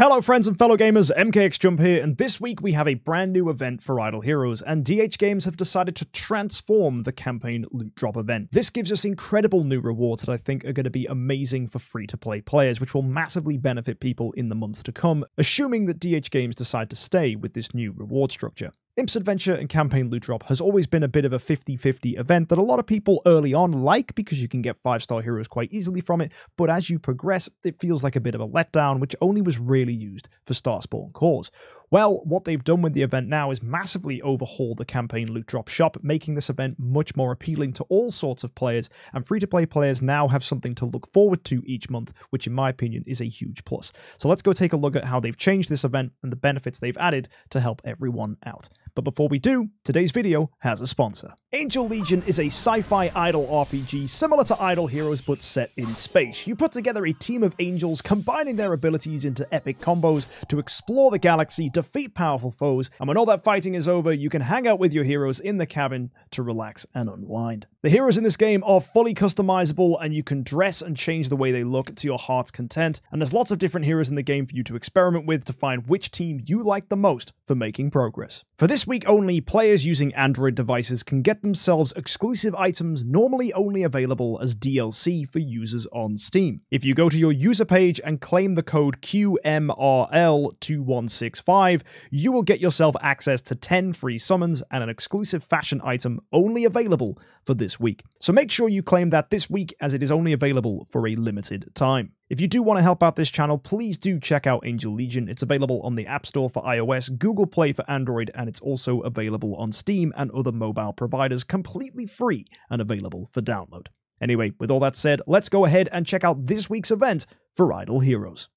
Hello friends and fellow gamers, MKxJUMP here, and this week we have a brand new event for Idle Heroes, and DH Games have decided to transform the campaign loot drop event. This gives us incredible new rewards that I think are going to be amazing for free-to-play players, which will massively benefit people in the months to come, assuming that DH Games decide to stay with this new reward structure. Imp's Adventure and Campaign Loot Drop has always been a bit of a 50-50 event that a lot of people early on like because you can get 5-star heroes quite easily from it, but as you progress, it feels like a bit of a letdown, which only was really used for Star Spawn cores. Well, what they've done with the event now is massively overhaul the Campaign Loot Drop shop, making this event much more appealing to all sorts of players, and free-to-play players now have something to look forward to each month, which in my opinion is a huge plus. So let's go take a look at how they've changed this event and the benefits they've added to help everyone out. But before we do, today's video has a sponsor. Angel Legion is a sci-fi idle RPG similar to Idle Heroes but set in space. You put together a team of angels combining their abilities into epic combos to explore the galaxy, defeat powerful foes, and when all that fighting is over, you can hang out with your heroes in the cabin to relax and unwind. The heroes in this game are fully customizable, and you can dress and change the way they look to your heart's content, and there's lots of different heroes in the game for you to experiment with to find which team you like the most for making progress. For this week only, players using Android devices can get themselves exclusive items normally only available as DLC for users on Steam. If you go to your user page and claim the code QMRL2165, you will get yourself access to 10 free summons and an exclusive fashion item only available for this week. So make sure you claim that this week, as it is only available for a limited time. If you do want to help out this channel, please do check out Angel Legion. It's available on the App Store for iOS, Google Play for Android, and it's also available on Steam and other mobile providers completely free and available for download. Anyway, with all that said, let's go ahead and check out this week's event for Idle Heroes.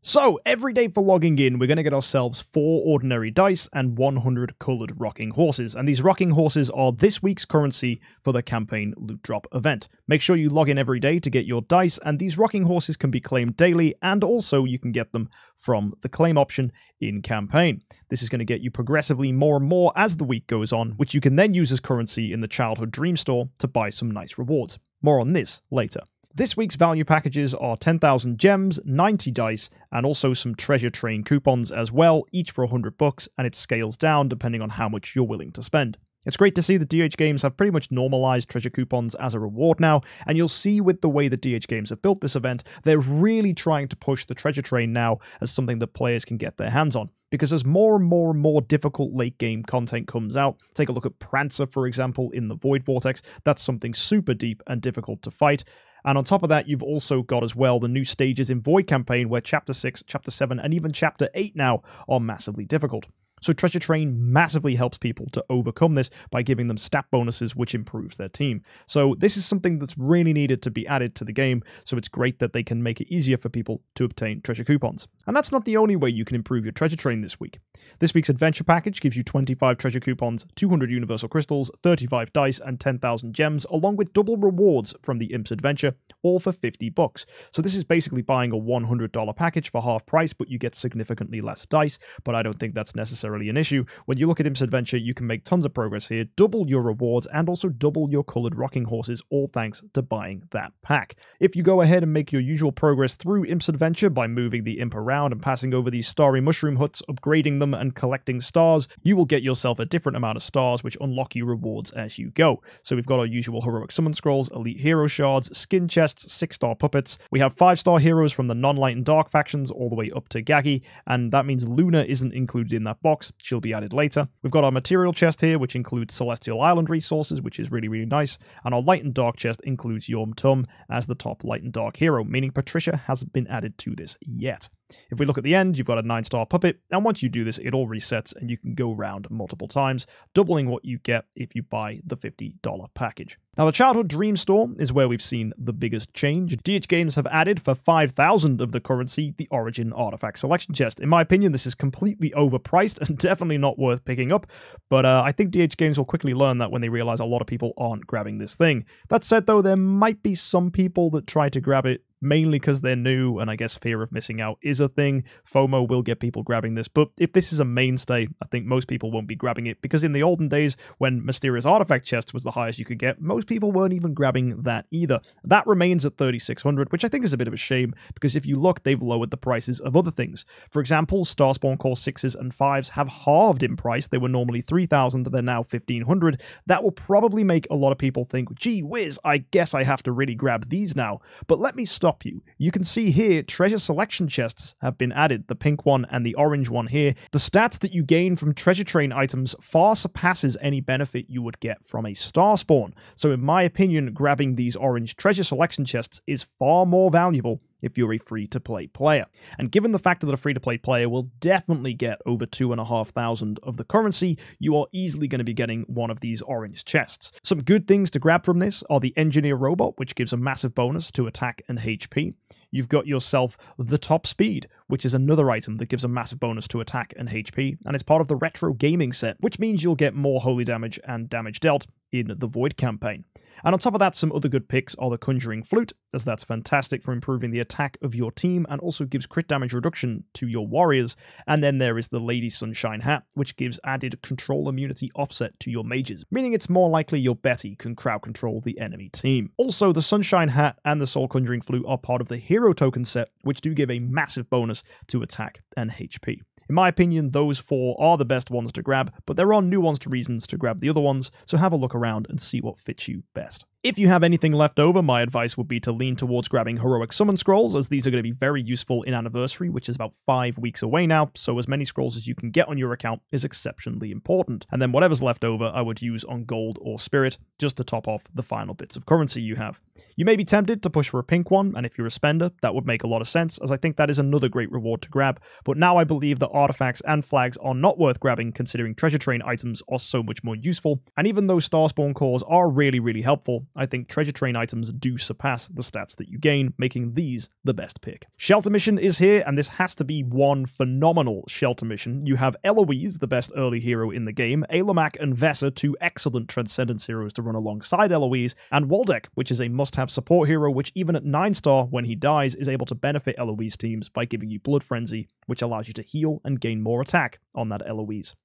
So, every day for logging in, we're going to get ourselves 4 ordinary dice and 100 coloured rocking horses, and these rocking horses are this week's currency for the Campaign Loot Drop event. Make sure you log in every day to get your dice, and these rocking horses can be claimed daily, and also you can get them from the claim option in Campaign. This is going to get you progressively more and more as the week goes on, which you can then use as currency in the Childhood Dream Store to buy some nice rewards. More on this later. This week's value packages are 10,000 gems, 90 dice, and also some treasure train coupons as well, each for $100, and it scales down depending on how much you're willing to spend. It's great to see that DH Games have pretty much normalized treasure coupons as a reward now, and you'll see with the way that DH Games have built this event, they're really trying to push the treasure train now as something that players can get their hands on. Because as more and more difficult late-game content comes out, take a look at Prancer, for example, in the Void Vortex, that's something super deep and difficult to fight. And on top of that, you've also got as well the new stages in Void Campaign, where Chapter 6, Chapter 7, and even Chapter 8 now are massively difficult. So Treasure Train massively helps people to overcome this by giving them stat bonuses, which improves their team. So this is something that's really needed to be added to the game, so it's great that they can make it easier for people to obtain treasure coupons. And that's not the only way you can improve your Treasure Train this week. This week's Adventure Package gives you 25 treasure coupons, 200 Universal Crystals, 35 dice, and 10,000 gems, along with double rewards from the Imp's Adventure, all for $50. So this is basically buying a $100 package for half price, but you get significantly less dice, but I don't think that's necessarily an issue. When you look at Imp's Adventure, you can make tons of progress here, double your rewards, and also double your coloured rocking horses, all thanks to buying that pack. If you go ahead and make your usual progress through Imp's Adventure by moving the Imp around and passing over these starry mushroom huts, upgrading them, and collecting stars, you will get yourself a different amount of stars, which unlock you rewards as you go. So we've got our usual heroic summon scrolls, elite hero shards, skin chests, 6-star puppets. We have 5-star heroes from the non-light and dark factions all the way up to Gaggy, and that means Luna isn't included in that box. She'll be added later. We've got our material chest here, which includes Celestial Island resources, which is really nice, and our light and dark chest includes Yom Tum as the top light and dark hero, meaning Patricia hasn't been added to this yet. If we look at the end, you've got a 9-star puppet, and once you do this, it all resets and you can go around multiple times, doubling what you get if you buy the $50 package. Now, the Childhood Dream Store is where we've seen the biggest change. DH Games have added, for 5,000 of the currency, the Origin Artifact Selection Chest. In my opinion, this is completely overpriced and definitely not worth picking up, but I think DH Games will quickly learn that when they realize a lot of people aren't grabbing this thing. That said, though, there might be some people that try to grab it mainly because they're new, and I guess fear of missing out is a thing. FOMO will get people grabbing this, but if this is a mainstay, I think most people won't be grabbing it, because in the olden days, when Mysterious Artifact Chest was the highest you could get, most people weren't even grabbing that either. That remains at 3,600, which I think is a bit of a shame, because if you look, they've lowered the prices of other things. For example, Starspawn Core 6s and 5s have halved in price. They were normally 3,000, they're now 1,500. That will probably make a lot of people think, gee whiz, I guess I have to really grab these now. But let me stop you. You can see here, treasure selection chests have been added, the pink one and the orange one here. The stats that you gain from treasure train items far surpasses any benefit you would get from a star spawn. So in my opinion, grabbing these orange treasure selection chests is far more valuable if you're a free-to-play player. And given the fact that a free-to-play player will definitely get over 2,500 of the currency, you are easily going to be getting one of these orange chests. Some good things to grab from this are the Engineer Robot, which gives a massive bonus to attack and HP. You've got yourself the Top Speed, which is another item that gives a massive bonus to attack and HP, and it's part of the Retro Gaming set, which means you'll get more holy damage and damage dealt in the Void campaign. And on top of that, some other good picks are the Conjuring Flute, as that's fantastic for improving the attack of your team and also gives crit damage reduction to your warriors. And then there is the Lady Sunshine Hat, which gives added control immunity offset to your mages, meaning it's more likely your Betty can crowd control the enemy team. Also, the Sunshine Hat and the Soul Conjuring Flute are part of the Hero Token set, which do give a massive bonus to attack and HP. In my opinion, those four are the best ones to grab, but there are nuanced reasons to grab the other ones, so have a look around and see what fits you best. If you have anything left over, my advice would be to lean towards grabbing Heroic Summon Scrolls, as these are going to be very useful in Anniversary, which is about 5 weeks away now, so as many scrolls as you can get on your account is exceptionally important. And then whatever's left over, I would use on Gold or Spirit, just to top off the final bits of currency you have. You may be tempted to push for a pink one, and if you're a spender, that would make a lot of sense, as I think that is another great reward to grab, but now I believe that artifacts and flags are not worth grabbing, considering treasure train items are so much more useful, and even though Starspawn cores are really helpful, I think treasure train items do surpass the stats that you gain, making these the best pick. Shelter Mission is here, and this has to be one phenomenal Shelter Mission. You have Eloise, the best early hero in the game, Ailamak and Vessa, two excellent Transcendence heroes to run alongside Eloise, and Waldeck, which is a must-have support hero, which even at 9-star, when he dies, is able to benefit Eloise teams by giving you Blood Frenzy, which allows you to heal and gain more attack on that Eloise.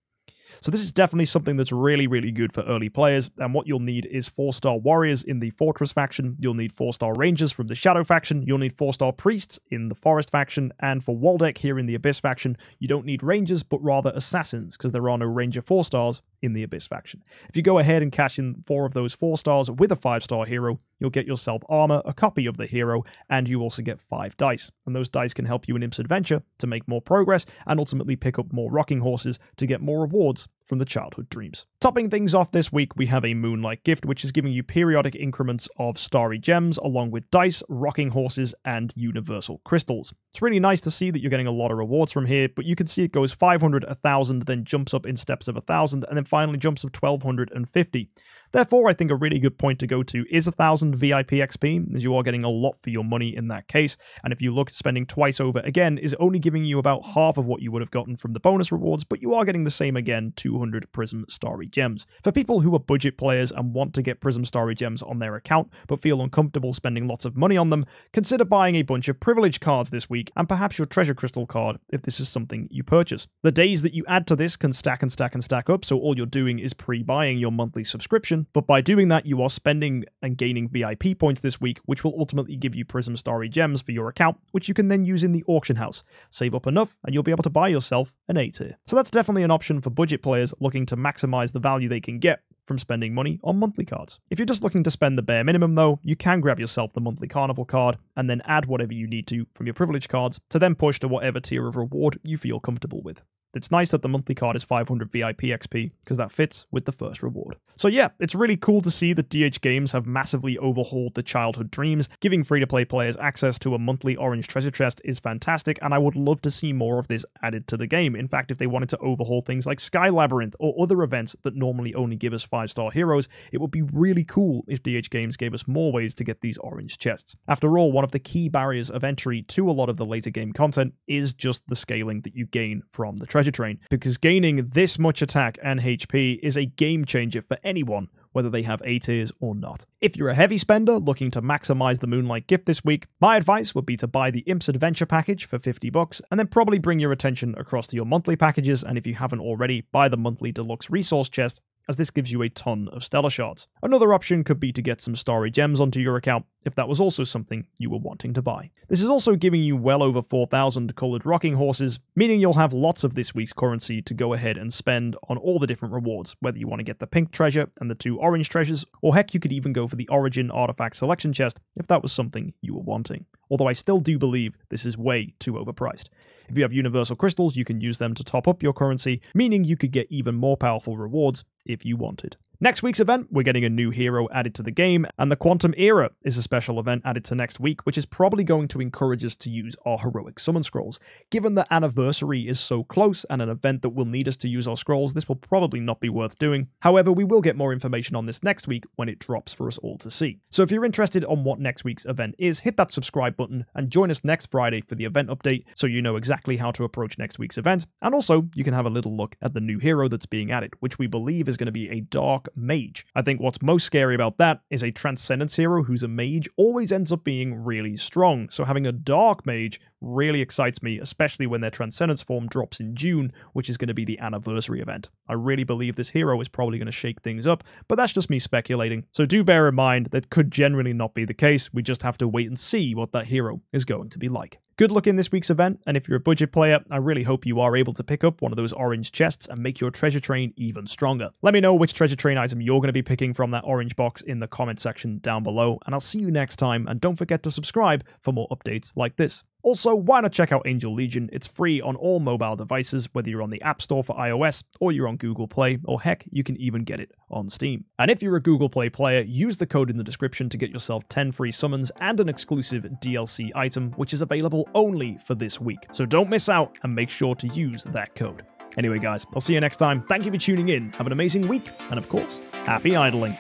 So this is definitely something that's really good for early players, and what you'll need is 4-star warriors in the Fortress faction, you'll need 4-star rangers from the Shadow faction, you'll need 4-star priests in the Forest faction, and for Waldeck here in the Abyss faction, you don't need rangers but rather assassins, because there are no ranger 4-stars in the Abyss faction. If you go ahead and cash in 4 of those 4-stars with a 5-star hero, you'll get yourself armor, a copy of the hero, and you also get 5 dice. And those dice can help you in Imp's Adventure to make more progress and ultimately pick up more rocking horses to get more rewards from the childhood dreams. Topping things off this week, we have a Moonlike Gift, which is giving you periodic increments of starry gems, along with dice, rocking horses, and universal crystals. It's really nice to see that you're getting a lot of rewards from here, but you can see it goes 500, 1,000, then jumps up in steps of 1,000, and then finally jumps of 1,250. Therefore, I think a really good point to go to is 1,000 VIP XP, as you are getting a lot for your money in that case, and if you look, spending twice over again is only giving you about half of what you would have gotten from the bonus rewards, but you are getting the same again, 200 Prism Starry Gems. For people who are budget players and want to get Prism Starry Gems on their account, but feel uncomfortable spending lots of money on them, consider buying a bunch of Privilege cards this week, and perhaps your Treasure Crystal card if this is something you purchase. The days that you add to this can stack and stack and stack up, so all you're doing is pre-buying your monthly subscription, but by doing that, you are spending and gaining VIP points this week, which will ultimately give you Prism Starry Gems for your account, which you can then use in the auction house. Save up enough, and you'll be able to buy yourself an A tier. So that's definitely an option for budget players looking to maximize the value they can get from spending money on monthly cards. If you're just looking to spend the bare minimum though, you can grab yourself the monthly carnival card and then add whatever you need to from your privilege cards to then push to whatever tier of reward you feel comfortable with. It's nice that the monthly card is 500 VIP XP, because that fits with the first reward. So yeah, it's really cool to see that DH Games have massively overhauled the childhood dreams. Giving free-to-play players access to a monthly orange treasure chest is fantastic, and I would love to see more of this added to the game. In fact, if they wanted to overhaul things like Sky Labyrinth or other events that normally only give us 5-star heroes, it would be really cool if DH Games gave us more ways to get these orange chests. After all, one of the key barriers of entry to a lot of the later game content is just the scaling that you gain from the treasure train, because gaining this much attack and HP is a game changer for anyone whether they have A tiers or not. If you're a heavy spender looking to maximize the Moonlike Gift this week, my advice would be to buy the Imps Adventure package for $50 and then probably bring your attention across to your monthly packages, and if you haven't already, buy the monthly deluxe resource chest, as this gives you a ton of stellar shards. Another option could be to get some starry gems onto your account, if that was also something you were wanting to buy. This is also giving you well over 4,000 colored rocking horses, meaning you'll have lots of this week's currency to go ahead and spend on all the different rewards, whether you want to get the pink treasure and the 2 orange treasures, or heck, you could even go for the origin artifact selection chest if that was something you were wanting. Although I still do believe this is way too overpriced. If you have universal crystals, you can use them to top up your currency, meaning you could get even more powerful rewards if you wanted. Next week's event, we're getting a new hero added to the game, and the Quantum Era is a special event added to next week, which is probably going to encourage us to use our heroic summon scrolls. Given that Anniversary is so close and an event that will need us to use our scrolls, this will probably not be worth doing. However, we will get more information on this next week when it drops for us all to see. So if you're interested on what next week's event is, hit that subscribe button and join us next Friday for the event update so you know exactly how to approach next week's event. And also, you can have a little look at the new hero that's being added, which we believe is going to be a Dark Mage. I think what's most scary about that is a Transcendence hero who's a mage always ends up being really strong, so having a Dark Mage really excites me, especially when their Transcendence form drops in June, which is going to be the Anniversary event. I really believe this hero is probably going to shake things up, but that's just me speculating, so do bear in mind that could generally not be the case. We just have to wait and see what that hero is going to be like. Good luck in this week's event, and if you're a budget player, I really hope you are able to pick up one of those orange chests and make your treasure train even stronger. Let me know which treasure train item you're going to be picking from that orange box in the comment section down below, and I'll see you next time, and don't forget to subscribe for more updates like this. Also, why not check out Angel Legion? It's free on all mobile devices, whether you're on the App Store for iOS or you're on Google Play, or heck, you can even get it on Steam. And if you're a Google Play player, use the code in the description to get yourself 10 free summons and an exclusive DLC item, which is available only for this week. So don't miss out and make sure to use that code. Anyway guys, I'll see you next time. Thank you for tuning in, have an amazing week, and of course, happy idling.